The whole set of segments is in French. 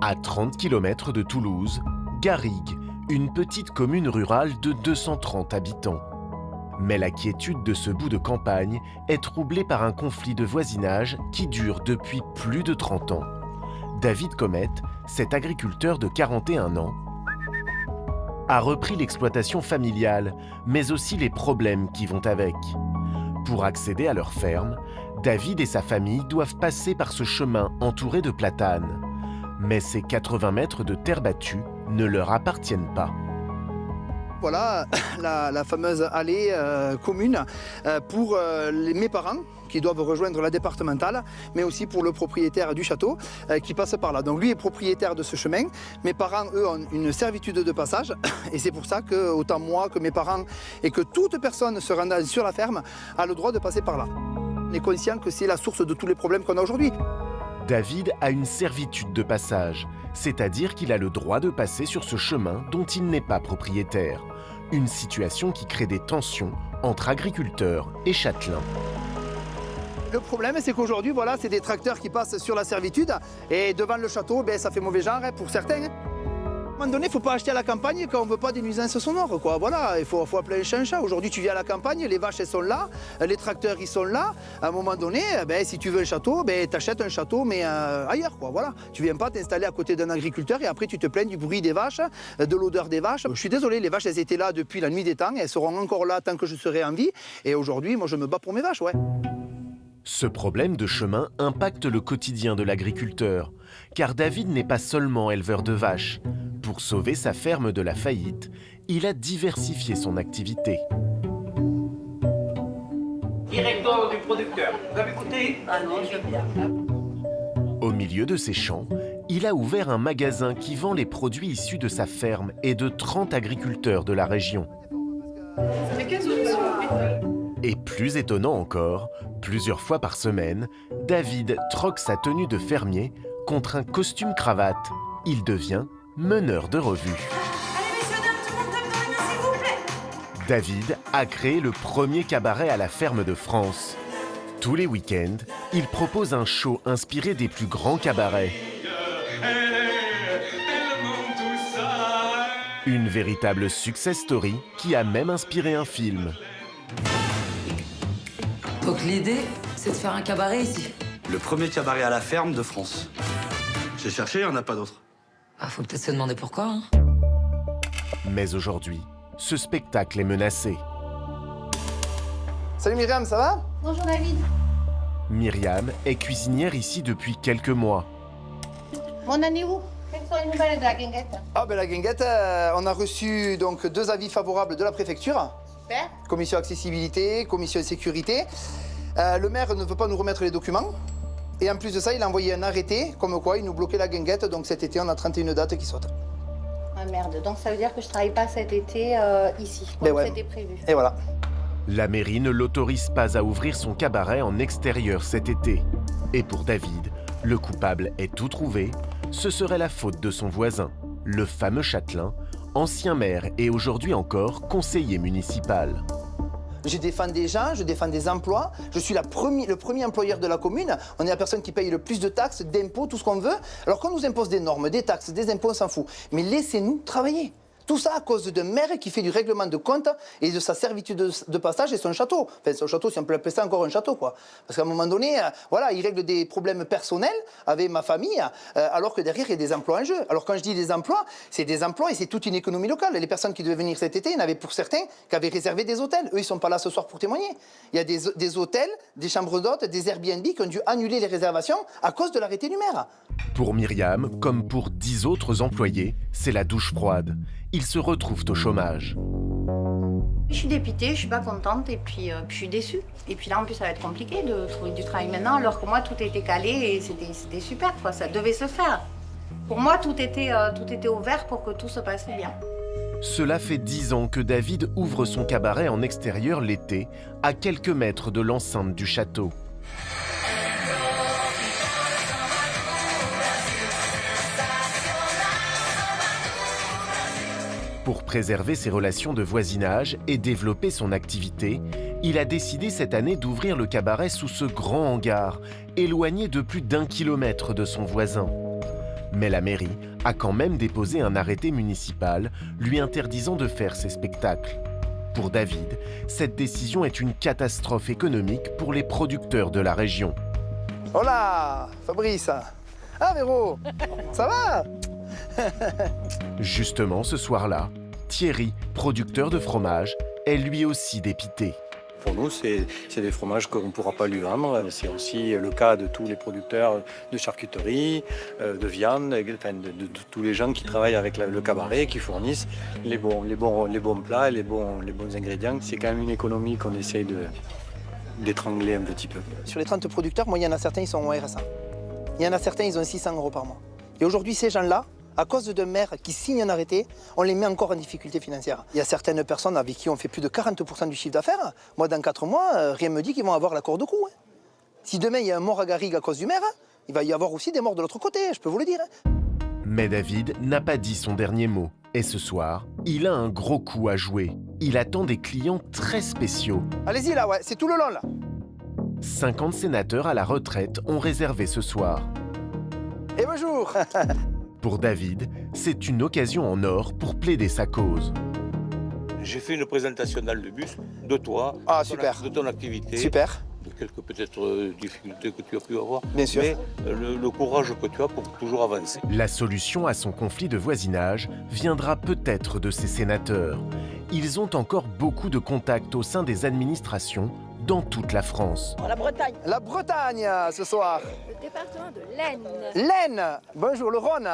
À 30 km de Toulouse, Garrigues, une petite commune rurale de 230 habitants. Mais la quiétude de ce bout de campagne est troublée par un conflit de voisinage qui dure depuis plus de 30 ans. David Comet, cet agriculteur de 41 ans, a repris l'exploitation familiale, mais aussi les problèmes qui vont avec. Pour accéder à leur ferme, David et sa famille doivent passer par ce chemin entouré de platanes. Mais ces 80 mètres de terre battue ne leur appartiennent pas. Voilà la fameuse allée commune pour mes parents qui doivent rejoindre la départementale, mais aussi pour le propriétaire du château qui passe par là. Donc lui est propriétaire de ce chemin. Mes parents, eux, ont une servitude de passage et c'est pour ça que autant moi que mes parents et que toute personne se rendant sur la ferme a le droit de passer par là. On est conscient que c'est la source de tous les problèmes qu'on a aujourd'hui. David a une servitude de passage, c'est-à-dire qu'il a le droit de passer sur ce chemin dont il n'est pas propriétaire. Une situation qui crée des tensions entre agriculteurs et châtelains. Le problème, c'est qu'aujourd'hui, voilà, c'est des tracteurs qui passent sur la servitude et devant le château, ben, ça fait mauvais genre pour certains. À un moment donné, il ne faut pas acheter à la campagne quand on ne veut pas des nuisances sonores, quoi. Voilà, il faut appeler un chat un chat. Aujourd'hui, tu viens à la campagne, les vaches elles sont là, les tracteurs ils sont là. À un moment donné, ben, si tu veux un château, ben, tu achètes un château, mais ailleurs, quoi. Voilà. Tu ne viens pas t'installer à côté d'un agriculteur et après tu te plains du bruit des vaches, de l'odeur des vaches. Je suis désolé, les vaches elles étaient là depuis la nuit des temps, elles seront encore là tant que je serai en vie. Et aujourd'hui, moi je me bats pour mes vaches, ouais. Ce problème de chemin impacte le quotidien de l'agriculteur, car David n'est pas seulement éleveur de vaches. Pour sauver sa ferme de la faillite, il a diversifié son activité. Directeur du producteur, vous avez goûté? Ah non, je veux bien. Au milieu de ses champs, il a ouvert un magasin qui vend les produits issus de sa ferme et de 30 agriculteurs de la région. Ça fait 15 euros. Et plus étonnant encore, plusieurs fois par semaine, David troque sa tenue de fermier contre un costume cravate. Il devient meneur de revue. Allez messieurs, dames, tout le monde tape dans les mains, s'il vous plaît. David a créé le premier cabaret à la ferme de France. Tous les week-ends, il propose un show inspiré des plus grands cabarets. Une véritable success story qui a même inspiré un film. Donc l'idée, c'est de faire un cabaret ici. Le premier cabaret à la ferme de France. J'ai cherché, il n'y en a pas d'autre. Ah, faut peut-être se demander pourquoi, hein. Mais aujourd'hui, ce spectacle est menacé. Salut Myriam, ça va? Bonjour David. Myriam est cuisinière ici depuis quelques mois. Mon année où? Quelles sont les nouvelles de la guinguette? Ah ben la guinguette, on a reçu donc 2 avis favorables de la préfecture. Super. Commission accessibilité, commission sécurité. Le maire ne veut pas nous remettre les documents. Et en plus de ça, il a envoyé un arrêté, comme quoi il nous bloquait la guinguette. Donc cet été, on a 31 dates qui sautent. Ah merde, donc ça veut dire que je travaille pas cet été ici, Ben comme ouais. c'était prévu. Et voilà. La mairie ne l'autorise pas à ouvrir son cabaret en extérieur cet été. Et pour David, le coupable est tout trouvé. Ce serait la faute de son voisin, le fameux châtelain, ancien maire et aujourd'hui encore conseiller municipal. Je défends des gens, je défends des emplois. Je suis le premier employeur de la commune. On est la personne qui paye le plus de taxes, d'impôts, tout ce qu'on veut. Alors qu'on nous impose des normes, des taxes, des impôts, on s'en fout. Mais laissez-nous travailler. Tout ça à cause d'un maire qui fait du règlement de compte et de sa servitude de passage et son château. Enfin, son château, si on peut appeler ça encore un château, quoi. Parce qu'à un moment donné, voilà, il règle des problèmes personnels avec ma famille, alors que derrière, il y a des emplois en jeu. Alors quand je dis des emplois, c'est des emplois et c'est toute une économie locale. Les personnes qui devaient venir cet été, il y en avait pour certains qui avaient réservé des hôtels. Eux, ils sont pas là ce soir pour témoigner. Il y a des hôtels, des chambres d'hôtes, des Airbnb qui ont dû annuler les réservations à cause de l'arrêté du maire. Pour Myriam, comme pour 10 autres employés, c'est la douche froide. Ils se retrouvent au chômage. Je suis dépitée, je suis pas contente et puis je suis déçue. Et puis là, en plus, ça va être compliqué de trouver du travail maintenant, alors que moi, tout était calé et c'était super, quoi. Ça devait se faire. Pour moi, tout était ouvert pour que tout se passe bien. Cela fait 10 ans que David ouvre son cabaret en extérieur l'été, à quelques mètres de l'enceinte du château. Pour préserver ses relations de voisinage et développer son activité, il a décidé cette année d'ouvrir le cabaret sous ce grand hangar, éloigné de plus d'1 kilomètre de son voisin. Mais la mairie a quand même déposé un arrêté municipal lui interdisant de faire ces spectacles. Pour David, cette décision est une catastrophe économique pour les producteurs de la région. Hola, Fabrice. Ah, Véro, ça va? Justement, ce soir-là, Thierry, producteur de fromage, est lui aussi dépité. Pour nous, c'est des fromages qu'on ne pourra pas lui vendre. C'est aussi le cas de tous les producteurs de charcuterie, de viande, enfin, de tous les gens qui travaillent avec le cabaret, qui fournissent les bons plats, les bons ingrédients. C'est quand même une économie qu'on essaye d'étrangler un petit peu. Sur les 30 producteurs, moi, il y en a certains, ils sont au RSA. Il y en a certains, ils ont 600 € par mois. Et aujourd'hui, ces gens-là, à cause d'un maire qui signe un arrêté, on les met encore en difficulté financière. Il y a certaines personnes avec qui on fait plus de 40% du chiffre d'affaires. Moi, dans 4 mois, rien ne me dit qu'ils vont avoir la corde au cou. Hein. Si demain, il y a un mort à Garrigue à cause du maire, il va y avoir aussi des morts de l'autre côté, je peux vous le dire. Mais David n'a pas dit son dernier mot. Et ce soir, il a un gros coup à jouer. Il attend des clients très spéciaux. Allez-y, là, ouais, c'est tout le long, là. 50 sénateurs à la retraite ont réservé ce soir. Et bonjour. Pour David, c'est une occasion en or pour plaider sa cause. J'ai fait une présentation dans le bus de toi, super. de ton activité, Super. de quelques peut-être difficultés que tu as pu avoir, Bien sûr. mais le courage que tu as pour toujours avancer. La solution à son conflit de voisinage viendra peut-être de ces sénateurs. Ils ont encore beaucoup de contacts au sein des administrations dans toute la France. La Bretagne. La Bretagne, ce soir. Le département de l'Aisne. L'Aisne. Bonjour, le Rhône.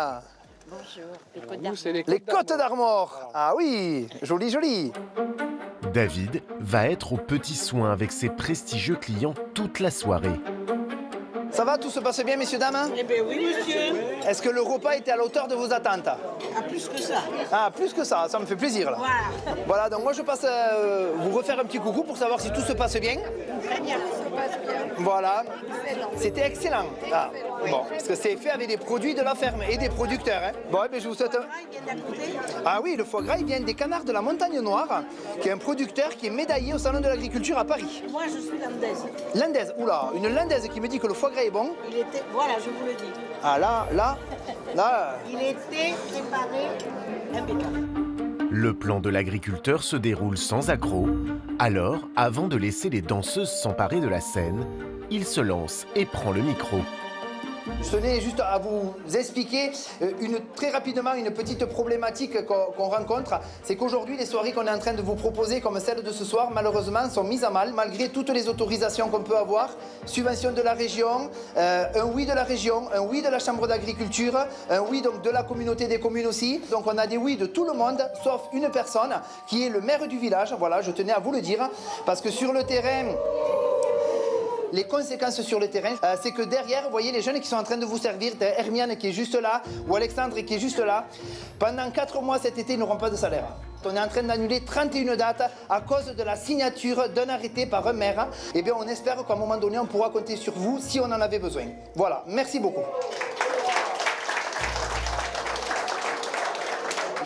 Bonjour. Les Côtes d'Armor. Les Côtes d'Armor. Ah oui, joli, joli. David va être aux petits soins avec ses prestigieux clients toute la soirée. Ça va, tout se passe bien, messieurs, dames? Eh bien oui, monsieur. Est-ce que le repas était à la hauteur de vos attentes? Ah, plus que ça. Ah, plus que ça me fait plaisir, là. Voilà. Voilà, donc moi je passe vous refaire un petit coucou pour savoir si tout se passe bien. Très bien. Ça passe bien. Voilà. Excellent. C'était excellent. Ah, bon, parce que c'est fait avec des produits de la ferme et des producteurs. Hein. Bon, eh bien, je vous souhaite... Il vient d'à côté. Ah oui, le foie gras, il vient des canards de la Montagne Noire, qui est un producteur qui est médaillé au Salon de l'Agriculture à Paris. Moi, je suis landaise. Landaise, oula, une landaise qui me dit que le foie gras est bon. Il était... Voilà, je vous le dis. Ah là... Il était préparé impeccable. Le plan de l'agriculteur se déroule sans accroc. Alors, avant de laisser les danseuses s'emparer de la scène, il se lance et prend le micro. Je tenais juste à vous expliquer très rapidement une petite problématique qu'on rencontre. C'est qu'aujourd'hui, les soirées qu'on est en train de vous proposer, comme celle de ce soir, malheureusement, sont mises à mal, malgré toutes les autorisations qu'on peut avoir. Subvention de la région, un oui de la région, un oui de la Chambre d'agriculture, un oui donc de la communauté des communes aussi. Donc on a des oui de tout le monde, sauf une personne, qui est le maire du village. Voilà, je tenais à vous le dire, parce que sur le terrain... Les conséquences sur le terrain, c'est que derrière, vous voyez les jeunes qui sont en train de vous servir, Hermiane qui est juste là, ou Alexandre qui est juste là, pendant 4 mois cet été, ils n'auront pas de salaire. On est en train d'annuler 31 dates à cause de la signature d'un arrêté par un maire. Eh bien, on espère qu'à un moment donné, on pourra compter sur vous si on en avait besoin. Voilà, merci beaucoup.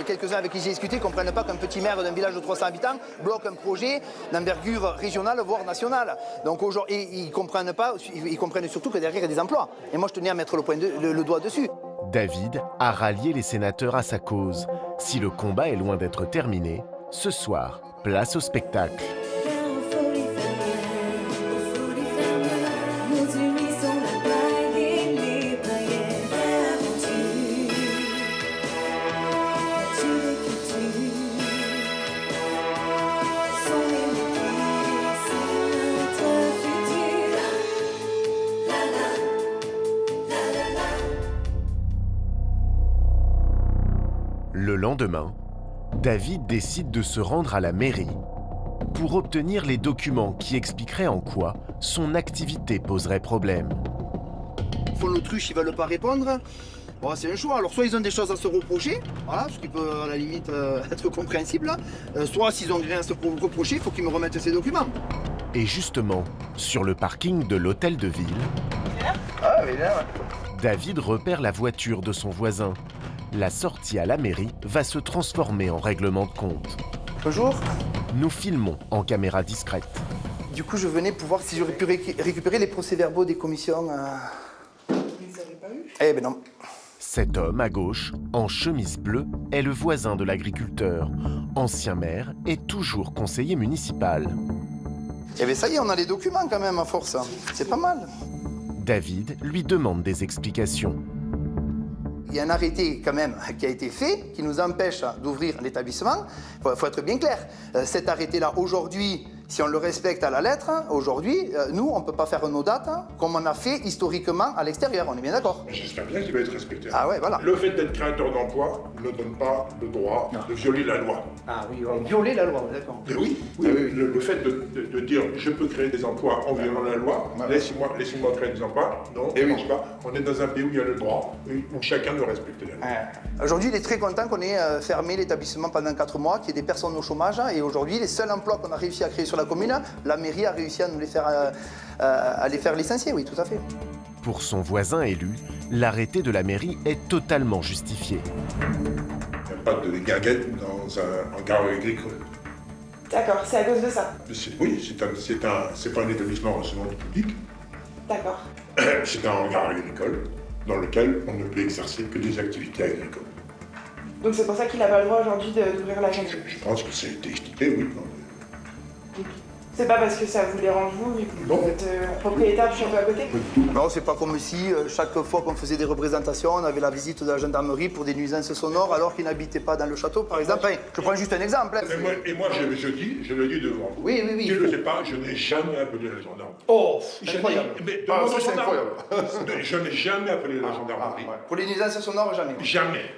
Quelques-uns avec qui j'ai discuté ne comprennent pas qu'un petit maire d'un village de 300 habitants bloque un projet d'envergure régionale, voire nationale. Donc aujourd'hui, ils comprennent pas, ils comprennent surtout que derrière il y a des emplois. Et moi je tenais à mettre le doigt dessus. David a rallié les sénateurs à sa cause. Si le combat est loin d'être terminé, ce soir, place au spectacle. Le lendemain, David décide de se rendre à la mairie pour obtenir les documents qui expliqueraient en quoi son activité poserait problème. L'autruche, ils ne veulent pas répondre. Bon, c'est un choix. Alors, soit ils ont des choses à se reprocher, voilà, ce qui peut à la limite être compréhensible. Soit s'ils ont rien à se reprocher, il faut qu'ils me remettent ces documents. Et justement, sur le parking de l'hôtel de ville, David repère la voiture de son voisin. La sortie à la mairie va se transformer en règlement de compte. Bonjour. Nous filmons en caméra discrète. Du coup, je venais pour voir si j'aurais pu récupérer les procès-verbaux des commissions. Vous ne les avez pas eu ? Eh ben non. Cet homme, à gauche, en chemise bleue, est le voisin de l'agriculteur, ancien maire et toujours conseiller municipal. Eh bien ça y est, on a les documents quand même à force. C'est pas mal. David lui demande des explications. Il y a un arrêté quand même qui a été fait, qui nous empêche d'ouvrir l'établissement. Il faut être bien clair. Cet arrêté-là, aujourd'hui, si on le respecte à la lettre, aujourd'hui, nous, on ne peut pas faire nos dates comme on a fait historiquement à l'extérieur. On est bien d'accord? J'espère bien qu'il va être respecté. Ah ouais, voilà. Le fait d'être créateur d'emploi ne donne pas le droit de violer la loi. Ah oui, on violer la loi, d'accord. Mais oui, le fait de dire je peux créer des emplois en violant la loi, laissez-moi créer des emplois, non, ça ne marche pas. On est dans un pays où il y a le droit, où chacun doit respecter la loi. Aujourd'hui, il est très content qu'on ait fermé l'établissement pendant 4 mois, qu'il y ait des personnes au chômage. Et aujourd'hui, les seuls emplois qu'on a réussi à créer sur la commune, la mairie a réussi à nous les faire, à les faire licencier, oui, tout à fait. Pour son voisin élu, l'arrêté de la mairie est totalement justifié. Il n'y a pas de guinguette dans un hangar agricole. D'accord, c'est à cause de ça. Oui, c'est pas un établissement recevant du public. D'accord. C'est un hangar agricole dans lequel on ne peut exercer que des activités agricoles. Donc c'est pour ça qu'il n'a pas le droit aujourd'hui d'ouvrir la chaîne. Je pense que ça a été expliqué, oui. C'est pas parce que ça vous dérange vous, vu que vous êtes propriétaire du château à côté? Non, c'est pas comme si chaque fois qu'on faisait des représentations, on avait la visite de la gendarmerie pour des nuisances sonores alors qu'ils n'habitaient pas dans le château, par exemple. Enfin, je prends juste un exemple. Et moi, je le dis devant vous. Oui. Tu ne le sais pas, je n'ai jamais appelé la gendarmerie. Oh, incroyable. Ça, c'est incroyable. Je n'ai jamais appelé la gendarmerie. Pour les nuisances sonores, jamais. Jamais.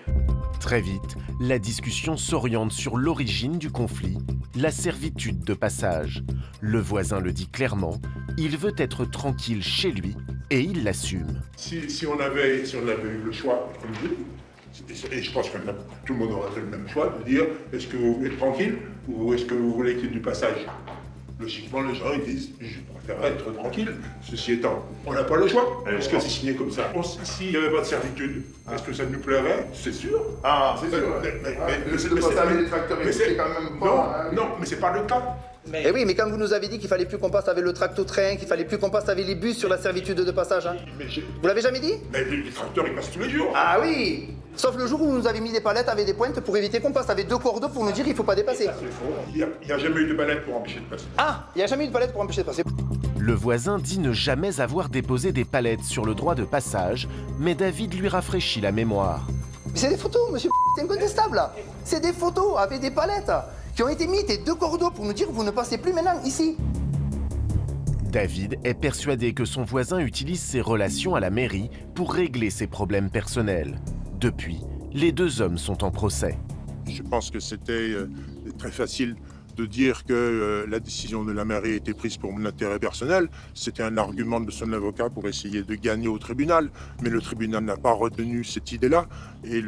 Très vite, la discussion s'oriente sur l'origine du conflit, la servitude de passage. Le voisin le dit clairement, il veut être tranquille chez lui et il l'assume. Si on avait eu le choix, comme je dis, et je pense que tout le monde aurait fait le même choix, de dire est-ce que vous voulez être tranquille ou est-ce que vous voulez qu'il y ait du passage? Logiquement, les gens ils disent je préfère être tranquille. Ceci étant, on n'a pas le choix. Est-ce que c'est signé comme ça? S'il n'y avait pas de servitude, est-ce que ça nous plairait? C'est sûr. Ah, c'est sûr. Mais c'est quand même pas. Non, mais c'est pas le cas. Eh oui, mais quand vous nous avez dit qu'il fallait plus qu'on passe avec le tracto-train, qu'il fallait plus qu'on passe avec les bus sur la servitude de passage, vous l'avez jamais dit? Mais les tracteurs, ils passent tous les jours. Ah oui. Sauf le jour où vous nous avez mis des palettes avec des pointes pour éviter qu'on passe avec 2 cordeaux pour nous dire qu'il ne faut pas dépasser. Il n'y a jamais eu de palette pour empêcher de passer. Ah, il n'y a jamais eu de palette pour empêcher de passer. Le voisin dit ne jamais avoir déposé des palettes sur le droit de passage, mais David lui rafraîchit la mémoire. Mais c'est des photos, monsieur, c'est incontestable. C'est des photos avec des palettes qui ont été mises et 2 cordeaux pour nous dire que vous ne passez plus maintenant ici. David est persuadé que son voisin utilise ses relations à la mairie pour régler ses problèmes personnels. Depuis, les 2 hommes sont en procès. Je pense que c'était très facile de dire que la décision de la mairie était prise pour mon intérêt personnel. C'était un argument de son avocat pour essayer de gagner au tribunal. Mais le tribunal n'a pas retenu cette idée-là. Et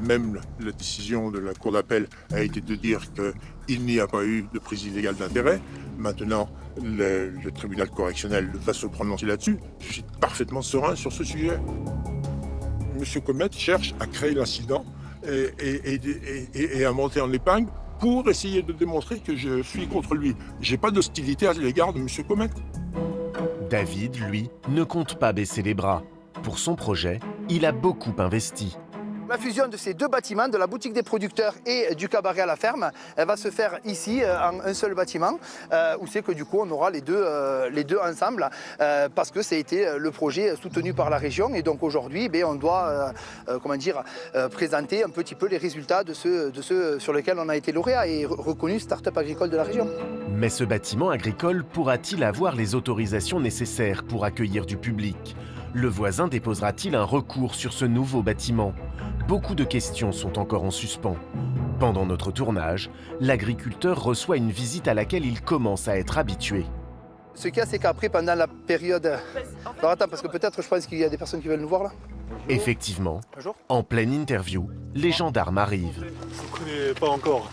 même la décision de la cour d'appel a été de dire qu'il n'y a pas eu de prise illégale d'intérêt. Maintenant, le tribunal correctionnel va se prononcer là-dessus. Je suis parfaitement serein sur ce sujet. Monsieur Comet cherche à créer l'incident et à monter en épingle pour essayer de démontrer que je suis contre lui. J'ai pas d'hostilité à l'égard de Monsieur Comet. David, lui, ne compte pas baisser les bras. Pour son projet, il a beaucoup investi. La fusion de ces 2 bâtiments, de la boutique des producteurs et du cabaret à la ferme, elle va se faire ici, en un seul bâtiment, où c'est que du coup on aura les deux ensemble, parce que ça a été le projet soutenu par la région. Et donc aujourd'hui, on doit présenter un petit peu les résultats de ceux sur lesquels on a été lauréat et reconnu start-up agricole de la région. Mais ce bâtiment agricole pourra-t-il avoir les autorisations nécessaires pour accueillir du public? Le voisin déposera-t-il un recours sur ce nouveau bâtiment? Beaucoup de questions sont encore en suspens. Pendant notre tournage, l'agriculteur reçoit une visite à laquelle il commence à être habitué. Ce qu'il y a, c'est qu'après, pendant la période... Alors attends, parce que peut-être, je pense qu'il y a des personnes qui veulent nous voir là. Effectivement, Bonjour. en pleine interview, les gendarmes arrivent. Je ne connais pas encore.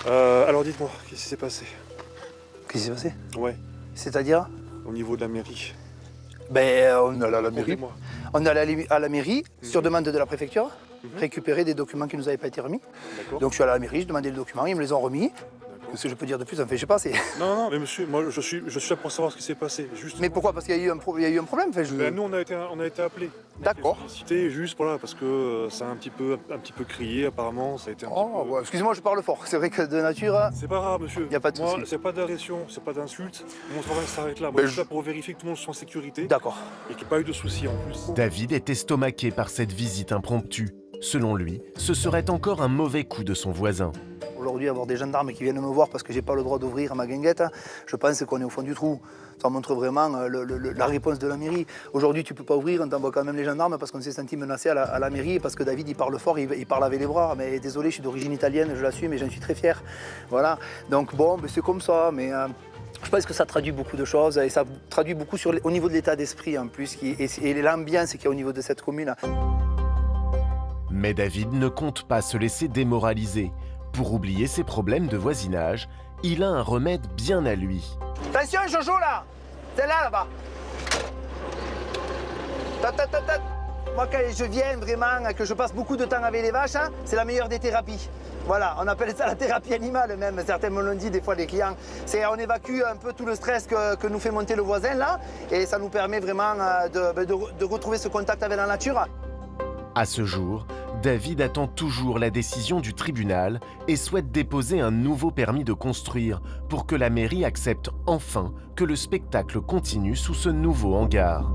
Alors dites-moi, qu'est-ce qui s'est passé? Qu'est-ce qui s'est passé? Ouais, C'est-à-dire? au niveau de la mairie. On est allé à la mairie. Racontez-moi. On est allé à la mairie, sur demande de la préfecture, récupérer des documents qui ne nous avaient pas été remis. D'accord. Donc je suis allé à la mairie, je demandais les documents, ils me les ont remis. D'accord. Qu'est-ce que je peux dire de plus? Enfin, je sais pas, c'est... Non, non, mais monsieur, moi je suis là pour savoir ce qui s'est passé. Juste... Mais pourquoi? Parce qu'il y a eu un problème? Enfin, Ben, nous on a été appelés. D'accord. C'était juste voilà, parce que ça a un petit peu crié apparemment, ça a été un petit peu... Ouais, excusez-moi, je parle fort. C'est vrai que de nature... C'est pas grave, monsieur. Il n'y a pas de souci. Moi, c'est pas d'agression, c'est pas d'insulte. Mon travail s'arrête là. Moi, Ben, je suis là pour vérifier que tout le monde soit en sécurité. D'accord. Et qu'il n'y ait pas eu de soucis en plus. David est estomaqué par cette visite impromptue. Selon lui, ce serait encore un mauvais coup de son voisin. Aujourd'hui, avoir des gendarmes qui viennent me voir parce que j'ai pas le droit d'ouvrir ma guinguette, je pense qu'on est au fond du trou. Ça montre vraiment la réponse de la mairie. Aujourd'hui, tu peux pas ouvrir, on t'envoie quand même les gendarmes parce qu'on s'est senti menacé à la mairie, parce que David, il parle fort, il parle avec les bras. Mais désolé, je suis d'origine italienne, je l'assume et j'en suis très fier. Voilà. Donc bon, c'est comme ça, mais... je pense que ça traduit beaucoup de choses et ça traduit beaucoup au niveau de l'état d'esprit en plus et l'ambiance qu'il y a au niveau de cette commune. Mais David ne compte pas se laisser démoraliser. Pour oublier ses problèmes de voisinage, il a un remède bien à lui. Attention Jojo là! C'est là-bas! Moi quand je viens vraiment, que je passe beaucoup de temps avec les vaches, hein, c'est la meilleure des thérapies. Voilà, on appelle ça la thérapie animale même, certains me l'ont dit des fois les clients. On évacue un peu tout le stress que nous fait monter le voisin là, et ça nous permet vraiment de retrouver ce contact avec la nature. À ce jour, David attend toujours la décision du tribunal et souhaite déposer un nouveau permis de construire pour que la mairie accepte enfin que le spectacle continue sous ce nouveau hangar.